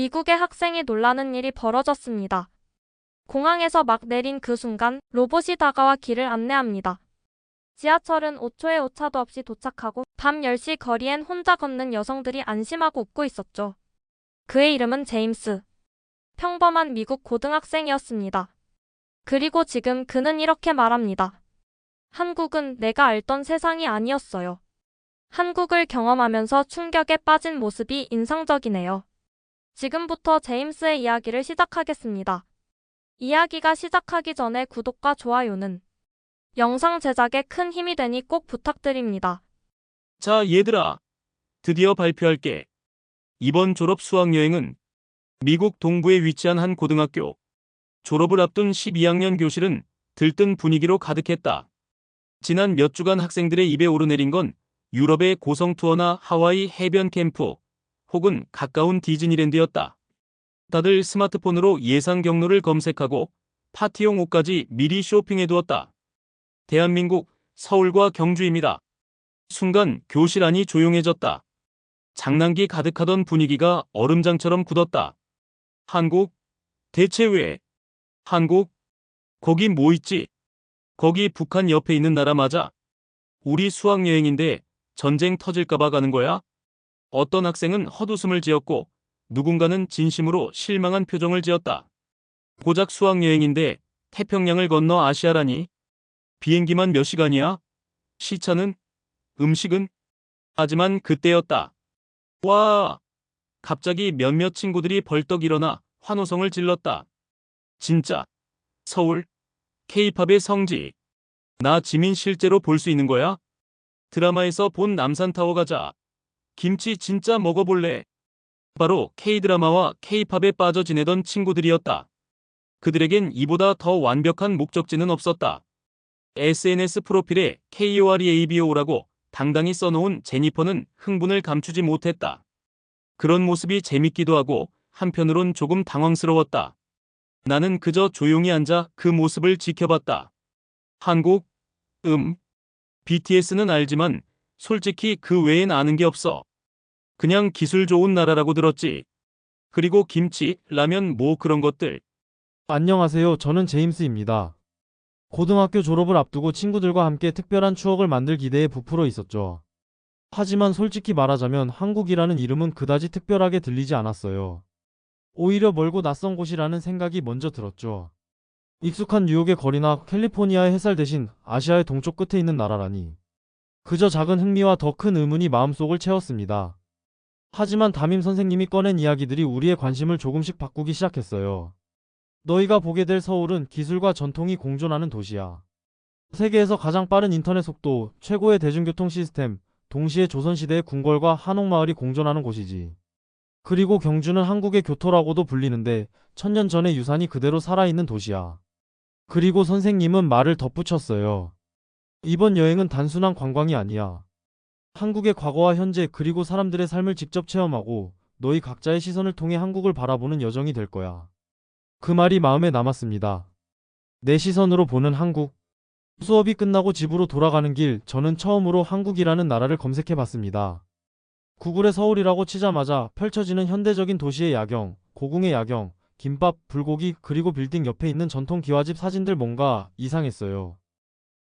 미국의 학생이 놀라는 일이 벌어졌습니다. 공항에서 막 내린 그 순간 로봇이 다가와 길을 안내합니다. 지하철은 5초의 오차도 없이 도착하고 밤 10시 거리엔 혼자 걷는 여성들이 안심하고 웃고 있었죠. 그의 이름은 제임스. 평범한 미국 고등학생이었습니다. 그리고 지금 그는 이렇게 말합니다. 한국은 내가 알던 세상이 아니었어요. 한국을 경험하면서 충격에 빠진 모습이 인상적이네요. 지금부터 제임스의 이야기를 시작하겠습니다. 이야기가 시작하기 전에 구독과 좋아요는 영상 제작에 큰 힘이 되니 꼭 부탁드립니다. 자, 얘들아. 드디어 발표할게. 이번 졸업 수학여행은 미국 동부에 위치한 한 고등학교. 졸업을 앞둔 12학년 교실은 들뜬 분위기로 가득했다. 지난 몇 주간 학생들의 입에 오르내린 건 유럽의 고성 투어나 하와이 해변 캠프 혹은 가까운 디즈니랜드였다. 다들 스마트폰으로 예상 경로를 검색하고 파티용 옷까지 미리 쇼핑해두었다. 대한민국 서울과 경주입니다. 순간 교실 안이 조용해졌다. 장난기 가득하던 분위기가 얼음장처럼 굳었다. 한국? 대체 왜? 한국? 거기 뭐 있지? 거기 북한 옆에 있는 나라 맞아? 우리 수학여행인데 전쟁 터질까봐 가는 거야? 어떤 학생은 헛웃음을 지었고 누군가는 진심으로 실망한 표정을 지었다. 고작 수학여행인데 태평양을 건너 아시아라니? 비행기만 몇 시간이야? 시차는? 음식은? 하지만 그때였다. 와! 갑자기 몇몇 친구들이 벌떡 일어나 환호성을 질렀다. 진짜? 서울? K-팝의 성지. 나 지민 실제로 볼 수 있는 거야? 드라마에서 본 남산타워 가자. 김치 진짜 먹어볼래. 바로 K-드라마와 K-팝에 빠져 지내던 친구들이었다. 그들에겐 이보다 더 완벽한 목적지는 없었다. SNS 프로필에 KOREABO라고 당당히 써놓은 제니퍼는 흥분을 감추지 못했다. 그런 모습이 재밌기도 하고 한편으론 조금 당황스러웠다. 나는 그저 조용히 앉아 그 모습을 지켜봤다. 한국? BTS는 알지만 솔직히 그 외엔 아는 게 없어. 그냥 기술 좋은 나라라고 들었지. 그리고 김치, 라면 뭐 그런 것들. 안녕하세요. 저는 제임스입니다. 고등학교 졸업을 앞두고 친구들과 함께 특별한 추억을 만들 기대에 부풀어 있었죠. 하지만 솔직히 말하자면 한국이라는 이름은 그다지 특별하게 들리지 않았어요. 오히려 멀고 낯선 곳이라는 생각이 먼저 들었죠. 익숙한 뉴욕의 거리나 캘리포니아의 햇살 대신 아시아의 동쪽 끝에 있는 나라라니. 그저 작은 흥미와 더 큰 의문이 마음속을 채웠습니다. 하지만 담임 선생님이 꺼낸 이야기들이 우리의 관심을 조금씩 바꾸기 시작했어요. 너희가 보게 될 서울은 기술과 전통이 공존하는 도시야. 세계에서 가장 빠른 인터넷 속도, 최고의 대중교통 시스템, 동시에 조선시대의 궁궐과 한옥마을이 공존하는 곳이지. 그리고 경주는 한국의 교토라고도 불리는데 1000년 전의 유산이 그대로 살아있는 도시야. 그리고 선생님은 말을 덧붙였어요. 이번 여행은 단순한 관광이 아니야. 한국의 과거와 현재 그리고 사람들의 삶을 직접 체험하고 너희 각자의 시선을 통해 한국을 바라보는 여정이 될 거야. 그 말이 마음에 남았습니다. 내 시선으로 보는 한국. 수업이 끝나고 집으로 돌아가는 길, 저는 처음으로 한국이라는 나라를 검색해 봤습니다. 구글에 서울이라고 치자마자 펼쳐지는 현대적인 도시의 야경, 고궁의 야경, 김밥, 불고기, 그리고 빌딩 옆에 있는 전통 기와집 사진들 뭔가 이상했어요.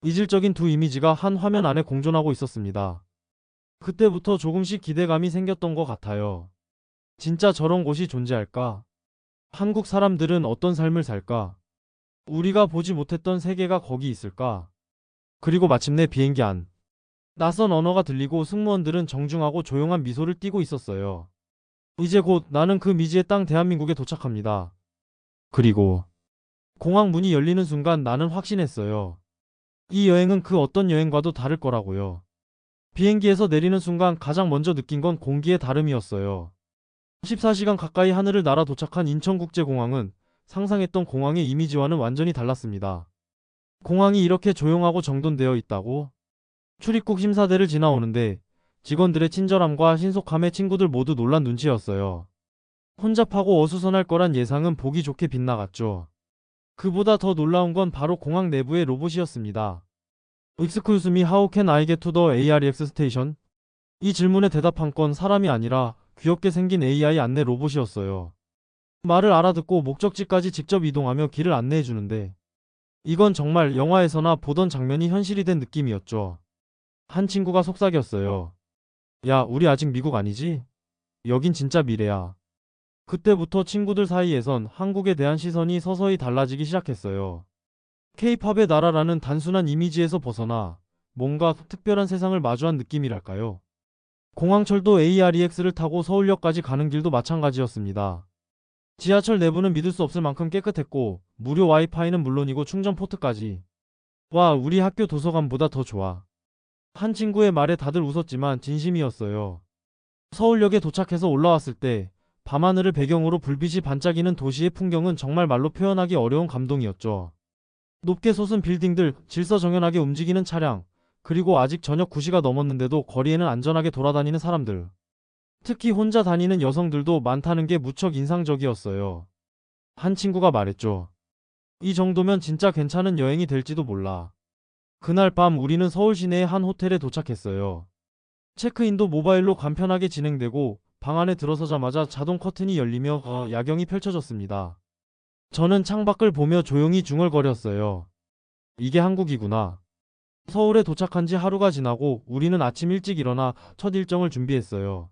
이질적인 두 이미지가 한 화면 안에 공존하고 있었습니다. 그때부터 조금씩 기대감이 생겼던 것 같아요. 진짜 저런 곳이 존재할까? 한국 사람들은 어떤 삶을 살까? 우리가 보지 못했던 세계가 거기 있을까? 그리고 마침내 비행기 안. 낯선 언어가 들리고 승무원들은 정중하고 조용한 미소를 띠고 있었어요. 이제 곧 나는 그 미지의 땅 대한민국에 도착합니다. 그리고 공항 문이 열리는 순간 나는 확신했어요. 이 여행은 그 어떤 여행과도 다를 거라고요. 비행기에서 내리는 순간 가장 먼저 느낀 건 공기의 다름이었어요. 14시간 가까이 하늘을 날아 도착한 인천국제공항은 상상했던 공항의 이미지와는 완전히 달랐습니다. 공항이 이렇게 조용하고 정돈되어 있다고? 출입국 심사대를 지나오는데 직원들의 친절함과 신속함에 친구들 모두 놀란 눈치였어요. 혼잡하고 어수선할 거란 예상은 보기 좋게 빗나갔죠. 그보다 더 놀라운 건 바로 공항 내부의 로봇이었습니다. Excuse me, how can I get to the AREX station? 이 질문에 대답한 건 사람이 아니라 귀엽게 생긴 AI 안내 로봇이었어요. 말을 알아듣고 목적지까지 직접 이동하며 길을 안내해 주는데 이건 정말 영화에서나 보던 장면이 현실이 된 느낌이었죠. 한 친구가 속삭였어요. 야, 우리 아직 미국 아니지? 여긴 진짜 미래야. 그때부터 친구들 사이에선 한국에 대한 시선이 서서히 달라지기 시작했어요. K-팝의 나라라는 단순한 이미지에서 벗어나 뭔가 특별한 세상을 마주한 느낌이랄까요. 공항철도 AREX를 타고 서울역까지 가는 길도 마찬가지였습니다. 지하철 내부는 믿을 수 없을 만큼 깨끗했고 무료 와이파이는 물론이고 충전 포트까지. 와, 우리 학교 도서관보다 더 좋아. 한 친구의 말에 다들 웃었지만 진심이었어요. 서울역에 도착해서 올라왔을 때 밤하늘을 배경으로 불빛이 반짝이는 도시의 풍경은 정말 말로 표현하기 어려운 감동이었죠. 높게 솟은 빌딩들, 질서정연하게 움직이는 차량, 그리고 아직 저녁 9시가 넘었는데도 거리에는 안전하게 돌아다니는 사람들. 특히 혼자 다니는 여성들도 많다는 게 무척 인상적이었어요. 한 친구가 말했죠. 이 정도면 진짜 괜찮은 여행이 될지도 몰라. 그날 밤 우리는 서울 시내의 한 호텔에 도착했어요. 체크인도 모바일로 간편하게 진행되고 방 안에 들어서자마자 자동 커튼이 열리며 야경이 펼쳐졌습니다. 저는 창밖을 보며 조용히 중얼거렸어요. 이게 한국이구나. 서울에 도착한 지 하루가 지나고 우리는 아침 일찍 일어나 첫 일정을 준비했어요.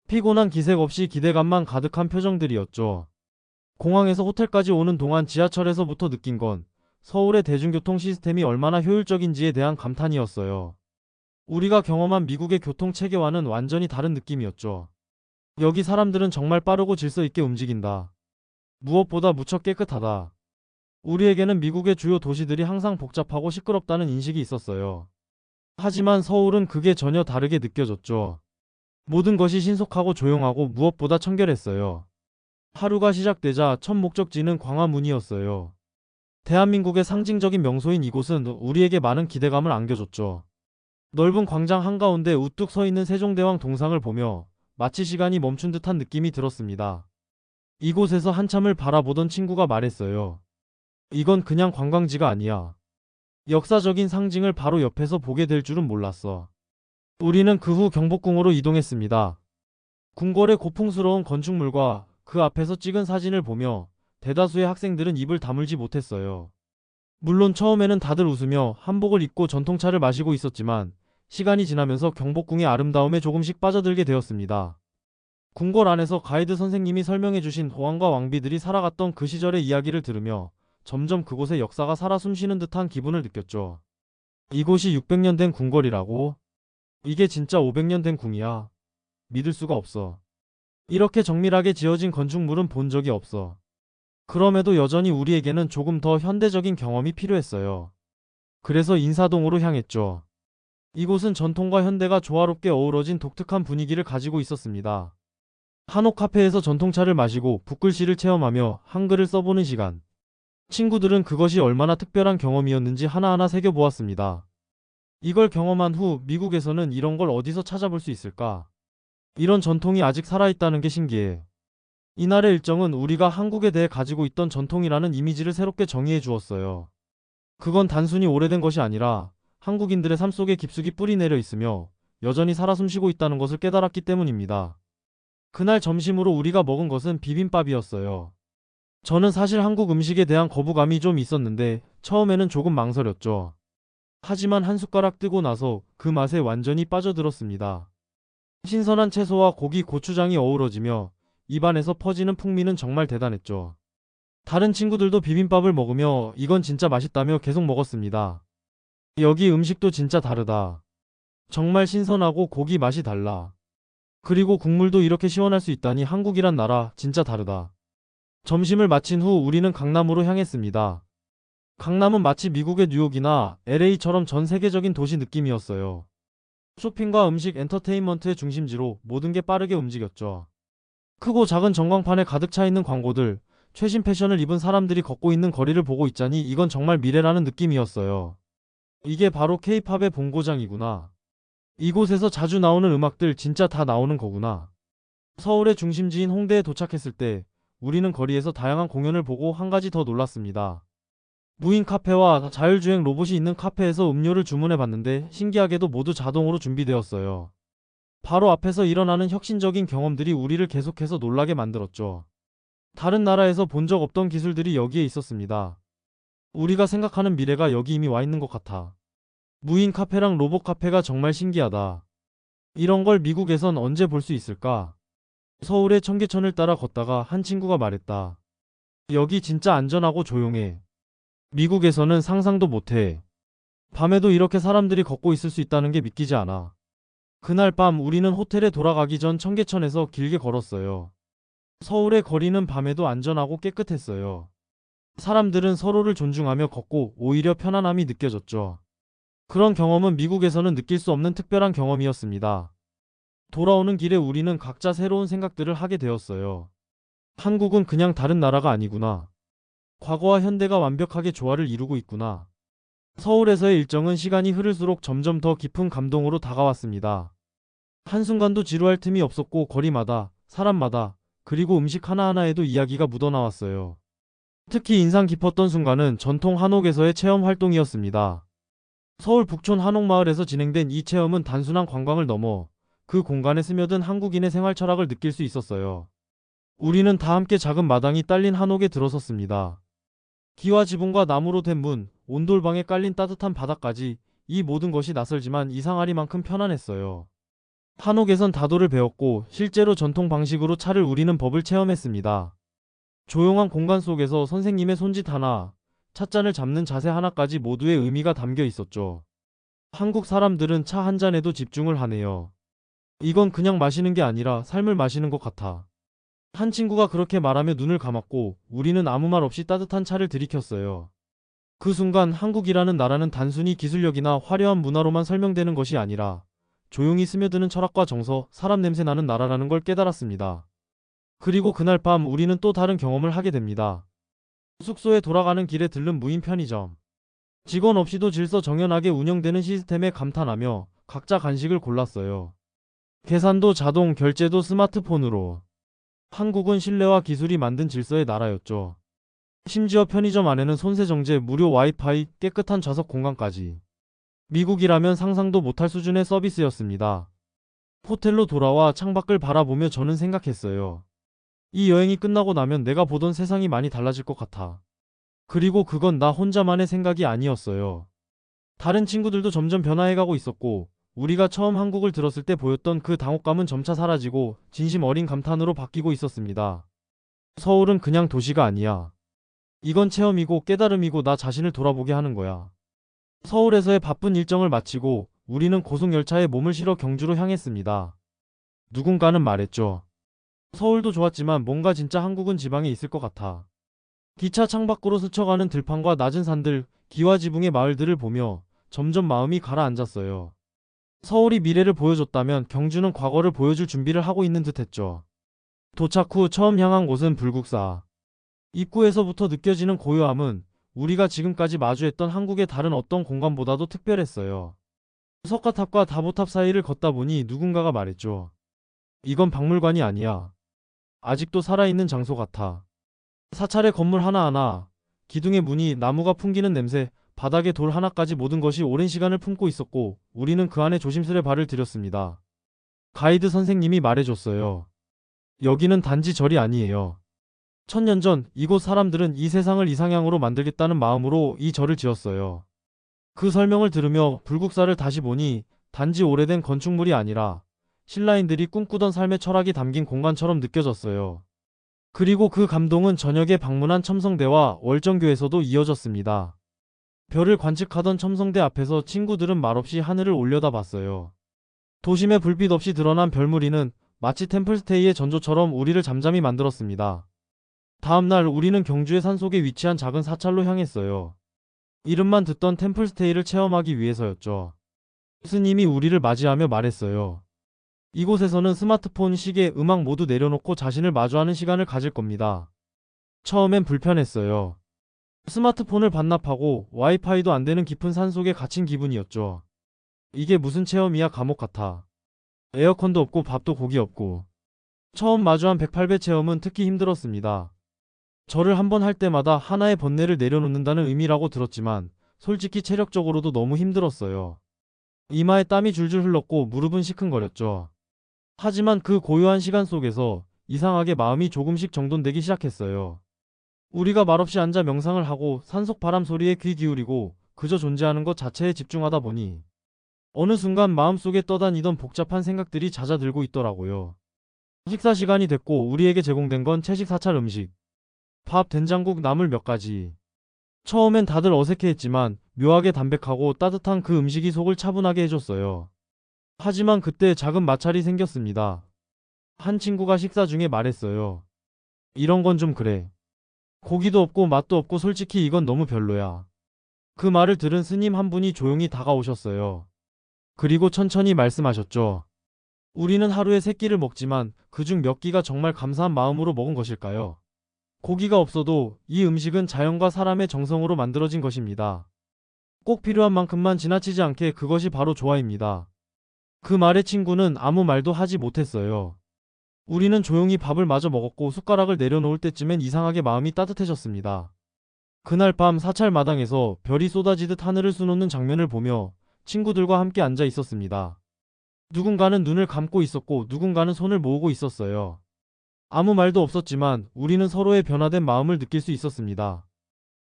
피곤한 기색 없이 기대감만 가득한 표정들이었죠. 공항에서 호텔까지 오는 동안 지하철에서부터 느낀 건 서울의 대중교통 시스템이 얼마나 효율적인지에 대한 감탄이었어요. 우리가 경험한 미국의 교통 체계와는 완전히 다른 느낌이었죠. 여기 사람들은 정말 빠르고 질서 있게 움직인다. 무엇보다 무척 깨끗하다. 우리에게는 미국의 주요 도시들이 항상 복잡하고 시끄럽다는 인식이 있었어요. 하지만 서울은 그게 전혀 다르게 느껴졌죠. 모든 것이 신속하고 조용하고 무엇보다 청결했어요. 하루가 시작되자 첫 목적지는 광화문이었어요. 대한민국의 상징적인 명소인 이곳은 우리에게 많은 기대감을 안겨줬죠. 넓은 광장 한가운데 우뚝 서 있는 세종대왕 동상을 보며 마치 시간이 멈춘 듯한 느낌이 들었습니다. 이곳에서 한참을 바라보던 친구가 말했어요. 이건 그냥 관광지가 아니야. 역사적인 상징을 바로 옆에서 보게 될 줄은 몰랐어. 우리는 그 후 경복궁으로 이동했습니다. 궁궐의 고풍스러운 건축물과 그 앞에서 찍은 사진을 보며 대다수의 학생들은 입을 다물지 못했어요. 물론 처음에는 다들 웃으며 한복을 입고 전통차를 마시고 있었지만 시간이 지나면서 경복궁의 아름다움에 조금씩 빠져들게 되었습니다. 궁궐 안에서 가이드 선생님이 설명해주신 왕과 왕비들이 살아갔던 그 시절의 이야기를 들으며 점점 그곳의 역사가 살아 숨쉬는 듯한 기분을 느꼈죠. 이곳이 600년 된 궁궐이라고? 이게 진짜 500년 된 궁이야. 믿을 수가 없어. 이렇게 정밀하게 지어진 건축물은 본 적이 없어. 그럼에도 여전히 우리에게는 조금 더 현대적인 경험이 필요했어요. 그래서 인사동으로 향했죠. 이곳은 전통과 현대가 조화롭게 어우러진 독특한 분위기를 가지고 있었습니다. 한옥 카페에서 전통차를 마시고 붓글씨를 체험하며 한글을 써보는 시간. 친구들은 그것이 얼마나 특별한 경험이었는지 하나하나 새겨보았습니다. 이걸 경험한 후 미국에서는 이런 걸 어디서 찾아볼 수 있을까? 이런 전통이 아직 살아있다는 게 신기해. 이날의 일정은 우리가 한국에 대해 가지고 있던 전통이라는 이미지를 새롭게 정의해 주었어요. 그건 단순히 오래된 것이 아니라 한국인들의 삶 속에 깊숙이 뿌리 내려 있으며 여전히 살아 숨쉬고 있다는 것을 깨달았기 때문입니다. 그날 점심으로 우리가 먹은 것은 비빔밥이었어요. 저는 사실 한국 음식에 대한 거부감이 좀 있었는데 처음에는 조금 망설였죠. 하지만 한 숟가락 뜨고 나서 그 맛에 완전히 빠져들었습니다. 신선한 채소와 고기, 고추장이 어우러지며 입안에서 퍼지는 풍미는 정말 대단했죠. 다른 친구들도 비빔밥을 먹으며 이건 진짜 맛있다며 계속 먹었습니다. 여기 음식도 진짜 다르다. 정말 신선하고 고기 맛이 달라. 그리고 국물도 이렇게 시원할 수 있다니 한국이란 나라 진짜 다르다. 점심을 마친 후 우리는 강남으로 향했습니다. 강남은 마치 미국의 뉴욕이나 LA처럼 전 세계적인 도시 느낌이었어요. 쇼핑과 음식, 엔터테인먼트의 중심지로 모든 게 빠르게 움직였죠. 크고 작은 전광판에 가득 차 있는 광고들, 최신 패션을 입은 사람들이 걷고 있는 거리를 보고 있자니 이건 정말 미래라는 느낌이었어요. 이게 바로 K-팝의 본고장이구나. 이곳에서 자주 나오는 음악들 진짜 다 나오는 거구나. 서울의 중심지인 홍대에 도착했을 때 우리는 거리에서 다양한 공연을 보고 한 가지 더 놀랐습니다. 무인 카페와 자율주행 로봇이 있는 카페에서 음료를 주문해 봤는데 신기하게도 모두 자동으로 준비되었어요. 바로 앞에서 일어나는 혁신적인 경험들이 우리를 계속해서 놀라게 만들었죠. 다른 나라에서 본 적 없던 기술들이 여기에 있었습니다. 우리가 생각하는 미래가 여기 이미 와 있는 것 같아. 무인 카페랑 로봇 카페가 정말 신기하다. 이런 걸 미국에선 언제 볼 수 있을까? 서울의 청계천을 따라 걷다가 한 친구가 말했다. 여기 진짜 안전하고 조용해. 미국에서는 상상도 못해. 밤에도 이렇게 사람들이 걷고 있을 수 있다는 게 믿기지 않아. 그날 밤 우리는 호텔에 돌아가기 전 청계천에서 길게 걸었어요. 서울의 거리는 밤에도 안전하고 깨끗했어요. 사람들은 서로를 존중하며 걷고 오히려 편안함이 느껴졌죠. 그런 경험은 미국에서는 느낄 수 없는 특별한 경험이었습니다. 돌아오는 길에 우리는 각자 새로운 생각들을 하게 되었어요. 한국은 그냥 다른 나라가 아니구나. 과거와 현대가 완벽하게 조화를 이루고 있구나. 서울에서의 일정은 시간이 흐를수록 점점 더 깊은 감동으로 다가왔습니다. 한순간도 지루할 틈이 없었고 거리마다, 사람마다, 그리고 음식 하나하나에도 이야기가 묻어나왔어요. 특히 인상 깊었던 순간은 전통 한옥에서의 체험 활동이었습니다. 서울 북촌 한옥마을에서 진행된 이 체험은 단순한 관광을 넘어 그 공간에 스며든 한국인의 생활 철학을 느낄 수 있었어요. 우리는 다 함께 작은 마당이 딸린 한옥에 들어섰습니다. 기와 지붕과 나무로 된 문, 온돌방에 깔린 따뜻한 바닥까지 이 모든 것이 낯설지만 이상하리만큼 편안했어요. 한옥에선 다도를 배웠고 실제로 전통 방식으로 차를 우리는 법을 체험했습니다. 조용한 공간 속에서 선생님의 손짓 하나, 찻잔을 잡는 자세 하나까지 모두의 의미가 담겨 있었죠. 한국 사람들은 차 한 잔에도 집중을 하네요. 이건 그냥 마시는 게 아니라 삶을 마시는 것 같아. 한 친구가 그렇게 말하며 눈을 감았고 우리는 아무 말 없이 따뜻한 차를 들이켰어요. 그 순간 한국이라는 나라는 단순히 기술력이나 화려한 문화로만 설명되는 것이 아니라 조용히 스며드는 철학과 정서, 사람 냄새 나는 나라라는 걸 깨달았습니다. 그리고 그날 밤 우리는 또 다른 경험을 하게 됩니다. 숙소에 돌아가는 길에 들른 무인 편의점. 직원 없이도 질서정연하게 운영되는 시스템에 감탄하며 각자 간식을 골랐어요. 계산도 자동, 결제도 스마트폰으로. 한국은 신뢰와 기술이 만든 질서의 나라였죠. 심지어 편의점 안에는 손세정제, 무료 와이파이, 깨끗한 좌석 공간까지. 미국이라면 상상도 못할 수준의 서비스였습니다. 호텔로 돌아와 창밖을 바라보며 저는 생각했어요. 이 여행이 끝나고 나면 내가 보던 세상이 많이 달라질 것 같아. 그리고 그건 나 혼자만의 생각이 아니었어요. 다른 친구들도 점점 변화해가고 있었고, 우리가 처음 한국을 들었을 때 보였던 그 당혹감은 점차 사라지고 진심 어린 감탄으로 바뀌고 있었습니다. 서울은 그냥 도시가 아니야. 이건 체험이고 깨달음이고 나 자신을 돌아보게 하는 거야. 서울에서의 바쁜 일정을 마치고 우리는 고속열차에 몸을 실어 경주로 향했습니다. 누군가는 말했죠. 서울도 좋았지만 뭔가 진짜 한국은 지방에 있을 것 같아. 기차 창밖으로 스쳐가는 들판과 낮은 산들, 기와 지붕의 마을들을 보며 점점 마음이 가라앉았어요. 서울이 미래를 보여줬다면 경주는 과거를 보여줄 준비를 하고 있는 듯했죠. 도착 후 처음 향한 곳은 불국사. 입구에서부터 느껴지는 고요함은 우리가 지금까지 마주했던 한국의 다른 어떤 공간보다도 특별했어요. 석가탑과 다보탑 사이를 걷다 보니 누군가가 말했죠. 이건 박물관이 아니야. 아직도 살아있는 장소 같아. 사찰의 건물 하나하나, 기둥의 무늬, 나무가 풍기는 냄새, 바닥의 돌 하나까지 모든 것이 오랜 시간을 품고 있었고 우리는 그 안에 조심스레 발을 들였습니다. 가이드 선생님이 말해줬어요. 여기는 단지 절이 아니에요. 1000년 전 이곳 사람들은 이 세상을 이상향으로 만들겠다는 마음으로 이 절을 지었어요. 그 설명을 들으며 불국사를 다시 보니 단지 오래된 건축물이 아니라 신라인들이 꿈꾸던 삶의 철학이 담긴 공간처럼 느껴졌어요. 그리고 그 감동은 저녁에 방문한 첨성대와 월정교에서도 이어졌습니다. 별을 관측하던 첨성대 앞에서 친구들은 말없이 하늘을 올려다봤어요. 도심의 불빛 없이 드러난 별무리는 마치 템플스테이의 전조처럼 우리를 잠잠히 만들었습니다. 다음날 우리는 경주의 산속에 위치한 작은 사찰로 향했어요. 이름만 듣던 템플스테이를 체험하기 위해서였죠. 스님이 우리를 맞이하며 말했어요. 이곳에서는 스마트폰, 시계, 음악 모두 내려놓고 자신을 마주하는 시간을 가질 겁니다. 처음엔 불편했어요. 스마트폰을 반납하고 와이파이도 안 되는 깊은 산속에 갇힌 기분이었죠. 이게 무슨 체험이야, 감옥 같아. 에어컨도 없고 밥도 고기 없고. 처음 마주한 108배 체험은 특히 힘들었습니다. 절을 한 번 할 때마다 하나의 번뇌를 내려놓는다는 의미라고 들었지만 솔직히 체력적으로도 너무 힘들었어요. 이마에 땀이 줄줄 흘렀고 무릎은 시큰거렸죠. 하지만 그 고요한 시간 속에서 이상하게 마음이 조금씩 정돈되기 시작했어요. 우리가 말없이 앉아 명상을 하고 산속 바람 소리에 귀 기울이고 그저 존재하는 것 자체에 집중하다 보니 어느 순간 마음속에 떠다니던 복잡한 생각들이 잦아들고 있더라고요. 식사 시간이 됐고 우리에게 제공된 건 채식 사찰 음식. 밥, 된장국, 나물 몇 가지. 처음엔 다들 어색해했지만 묘하게 담백하고 따뜻한 그 음식이 속을 차분하게 해줬어요. 하지만 그때 작은 마찰이 생겼습니다. 한 친구가 식사 중에 말했어요. 이런 건 좀 그래. 고기도 없고 맛도 없고 솔직히 이건 너무 별로야. 그 말을 들은 스님 한 분이 조용히 다가오셨어요. 그리고 천천히 말씀하셨죠. 우리는 하루에 3끼를 먹지만 그중 몇 끼가 정말 감사한 마음으로 먹은 것일까요? 고기가 없어도 이 음식은 자연과 사람의 정성으로 만들어진 것입니다. 꼭 필요한 만큼만 지나치지 않게 그것이 바로 조화입니다. 그 말에 친구는 아무 말도 하지 못했어요. 우리는 조용히 밥을 마저 먹었고 숟가락을 내려놓을 때쯤엔 이상하게 마음이 따뜻해졌습니다. 그날 밤 사찰 마당에서 별이 쏟아지듯 하늘을 수놓는 장면을 보며 친구들과 함께 앉아 있었습니다. 누군가는 눈을 감고 있었고 누군가는 손을 모으고 있었어요. 아무 말도 없었지만 우리는 서로의 변화된 마음을 느낄 수 있었습니다.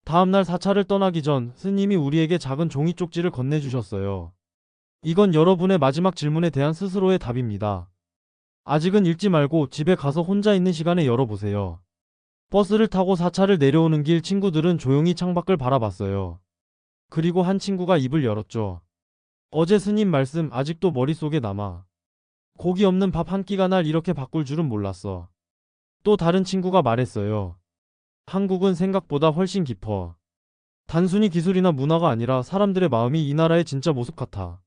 다음날 사찰을 떠나기 전 스님이 우리에게 작은 종이 쪽지를 건네주셨어요. 이건 여러분의 마지막 질문에 대한 스스로의 답입니다. 아직은 읽지 말고 집에 가서 혼자 있는 시간에 열어보세요. 버스를 타고 사찰을 내려오는 길 친구들은 조용히 창밖을 바라봤어요. 그리고 한 친구가 입을 열었죠. 어제 스님 말씀 아직도 머릿속에 남아. 고기 없는 밥 한 끼가 날 이렇게 바꿀 줄은 몰랐어. 또 다른 친구가 말했어요. 한국은 생각보다 훨씬 깊어. 단순히 기술이나 문화가 아니라 사람들의 마음이 이 나라의 진짜 모습 같아.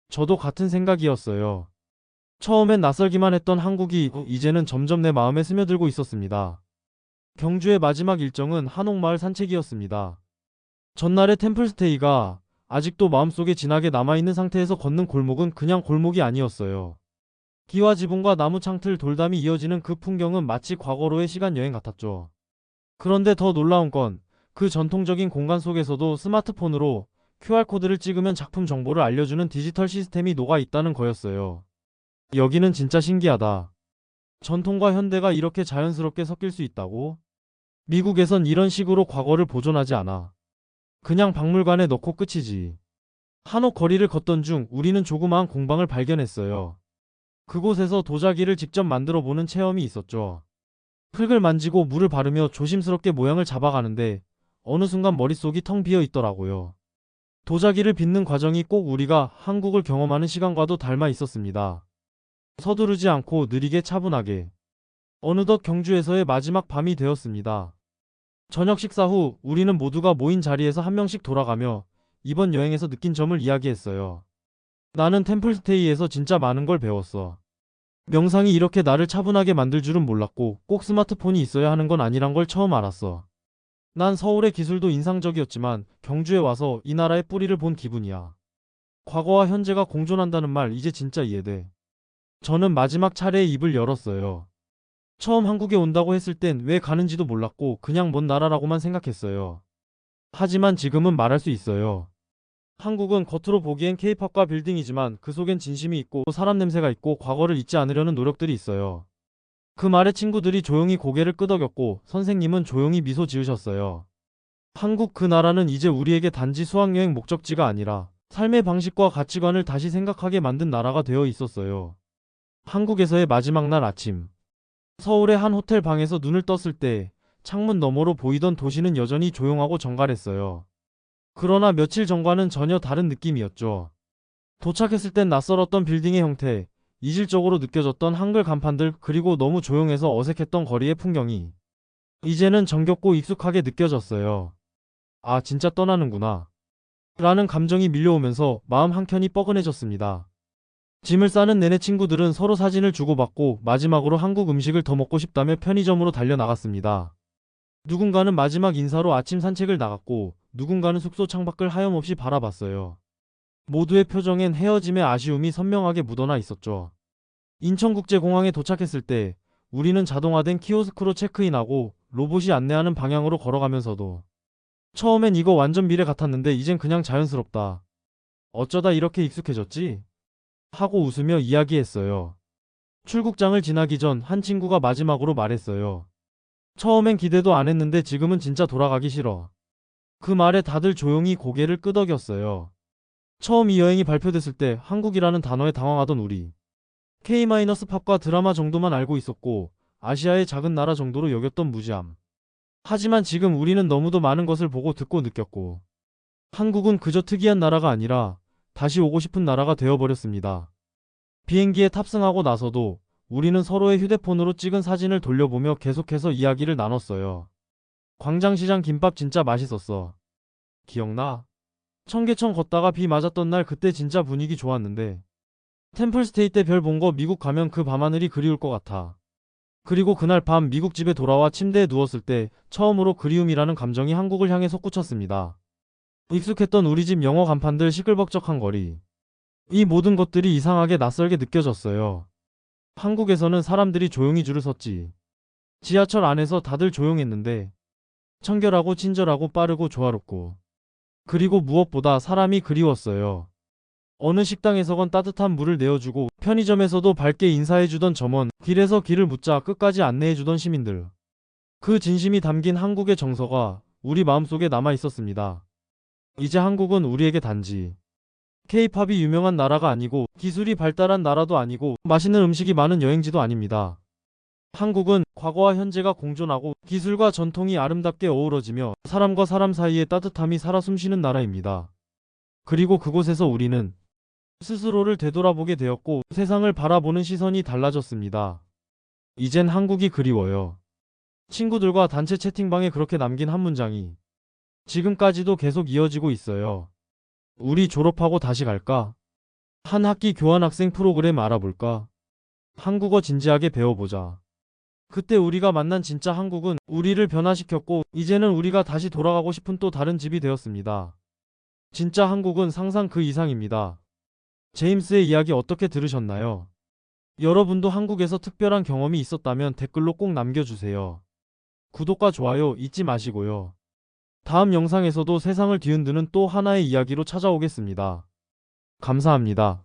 저도 같은 생각이었어요. 처음엔 낯설기만 했던 한국이 이제는 점점 내 마음에 스며들고 있었습니다. 경주의 마지막 일정은 한옥마을 산책이었습니다. 전날의 템플스테이가 아직도 마음속에 진하게 남아있는 상태에서 걷는 골목은 그냥 골목이 아니었어요. 기와 지붕과 나무 창틀 돌담이 이어지는 그 풍경은 마치 과거로의 시간 여행 같았죠. 그런데 더 놀라운 건 그 전통적인 공간 속에서도 스마트폰으로 QR코드를 찍으면 작품 정보를 알려주는 디지털 시스템이 녹아 있다는 거였어요. 여기는 진짜 신기하다. 전통과 현대가 이렇게 자연스럽게 섞일 수 있다고? 미국에선 이런 식으로 과거를 보존하지 않아. 그냥 박물관에 넣고 끝이지. 한옥 거리를 걷던 중 우리는 조그마한 공방을 발견했어요. 그곳에서 도자기를 직접 만들어 보는 체험이 있었죠. 흙을 만지고 물을 바르며 조심스럽게 모양을 잡아가는데 어느 순간 머릿속이 텅 비어 있더라고요. 도자기를 빚는 과정이 꼭 우리가 한국을 경험하는 시간과도 닮아 있었습니다. 서두르지 않고 느리게 차분하게. 어느덧 경주에서의 마지막 밤이 되었습니다. 저녁 식사 후 우리는 모두가 모인 자리에서 한 명씩 돌아가며 이번 여행에서 느낀 점을 이야기했어요. 나는 템플스테이에서 진짜 많은 걸 배웠어. 명상이 이렇게 나를 차분하게 만들 줄은 몰랐고 꼭 스마트폰이 있어야 하는 건 아니란 걸 처음 알았어. 난 서울의 기술도 인상적이었지만 경주에 와서 이 나라의 뿌리를 본 기분이야. 과거와 현재가 공존한다는 말 이제 진짜 이해돼. 저는 마지막 차례에 입을 열었어요. 처음 한국에 온다고 했을 땐 왜 가는지도 몰랐고 그냥 먼 나라라고만 생각했어요. 하지만 지금은 말할 수 있어요. 한국은 겉으로 보기엔 케이팝과 빌딩이지만 그 속엔 진심이 있고 사람 냄새가 있고 과거를 잊지 않으려는 노력들이 있어요. 그 말에 친구들이 조용히 고개를 끄덕였고 선생님은 조용히 미소 지으셨어요. 한국 그 나라는 이제 우리에게 단지 수학여행 목적지가 아니라 삶의 방식과 가치관을 다시 생각하게 만든 나라가 되어 있었어요. 한국에서의 마지막 날 아침. 서울의 한 호텔 방에서 눈을 떴을 때 창문 너머로 보이던 도시는 여전히 조용하고 정갈했어요. 그러나 며칠 전과는 전혀 다른 느낌이었죠. 도착했을 땐 낯설었던 빌딩의 형태, 이질적으로 느껴졌던 한글 간판들 그리고 너무 조용해서 어색했던 거리의 풍경이 이제는 정겹고 익숙하게 느껴졌어요. 아, 진짜 떠나는구나. 라는 감정이 밀려오면서 마음 한켠이 뻐근해졌습니다. 짐을 싸는 내내 친구들은 서로 사진을 주고받고 마지막으로 한국 음식을 더 먹고 싶다며 편의점으로 달려나갔습니다. 누군가는 마지막 인사로 아침 산책을 나갔고 누군가는 숙소 창밖을 하염없이 바라봤어요. 모두의 표정엔 헤어짐의 아쉬움이 선명하게 묻어나 있었죠. 인천국제공항에 도착했을 때 우리는 자동화된 키오스크로 체크인하고 로봇이 안내하는 방향으로 걸어가면서도 처음엔 이거 완전 미래 같았는데 이젠 그냥 자연스럽다. 어쩌다 이렇게 익숙해졌지? 하고 웃으며 이야기했어요. 출국장을 지나기 전 한 친구가 마지막으로 말했어요. 처음엔 기대도 안 했는데 지금은 진짜 돌아가기 싫어. 그 말에 다들 조용히 고개를 끄덕였어요. 처음 이 여행이 발표됐을 때 한국이라는 단어에 당황하던 우리. K-팝과 드라마 정도만 알고 있었고 아시아의 작은 나라 정도로 여겼던 무지함. 하지만 지금 우리는 너무도 많은 것을 보고 듣고 느꼈고 한국은 그저 특이한 나라가 아니라 다시 오고 싶은 나라가 되어버렸습니다. 비행기에 탑승하고 나서도 우리는 서로의 휴대폰으로 찍은 사진을 돌려보며 계속해서 이야기를 나눴어요. 광장시장 김밥 진짜 맛있었어. 기억나? 청계천 걷다가 비 맞았던 날 그때 진짜 분위기 좋았는데. 템플스테이 때 별 본 거 미국 가면 그 밤하늘이 그리울 것 같아. 그리고 그날 밤 미국 집에 돌아와 침대에 누웠을 때 처음으로 그리움이라는 감정이 한국을 향해 솟구쳤습니다. 익숙했던 우리 집 영어 간판들 시끌벅적한 거리. 이 모든 것들이 이상하게 낯설게 느껴졌어요. 한국에서는 사람들이 조용히 줄을 섰지. 지하철 안에서 다들 조용했는데 청결하고 친절하고 빠르고 조화롭고 그리고 무엇보다 사람이 그리웠어요. 어느 식당에서건 따뜻한 물을 내어주고 편의점에서도 밝게 인사해주던 점원, 길에서 길을 묻자 끝까지 안내해주던 시민들. 그 진심이 담긴 한국의 정서가 우리 마음속에 남아 있었습니다. 이제 한국은 우리에게 단지 K-팝이 유명한 나라가 아니고 기술이 발달한 나라도 아니고 맛있는 음식이 많은 여행지도 아닙니다. 한국은 과거와 현재가 공존하고 기술과 전통이 아름답게 어우러지며 사람과 사람 사이의 따뜻함이 살아 숨쉬는 나라입니다. 그리고 그곳에서 우리는 스스로를 되돌아보게 되었고 세상을 바라보는 시선이 달라졌습니다. 이젠 한국이 그리워요. 친구들과 단체 채팅방에 그렇게 남긴 한 문장이 지금까지도 계속 이어지고 있어요. 우리 졸업하고 다시 갈까? 한 학기 교환학생 프로그램 알아볼까? 한국어 진지하게 배워보자. 그때 우리가 만난 진짜 한국은 우리를 변화시켰고 이제는 우리가 다시 돌아가고 싶은 또 다른 집이 되었습니다. 진짜 한국은 상상 그 이상입니다. 제임스의 이야기 어떻게 들으셨나요? 여러분도 한국에서 특별한 경험이 있었다면 댓글로 꼭 남겨주세요. 구독과 좋아요 잊지 마시고요. 다음 영상에서도 세상을 뒤흔드는 또 하나의 이야기로 찾아오겠습니다. 감사합니다.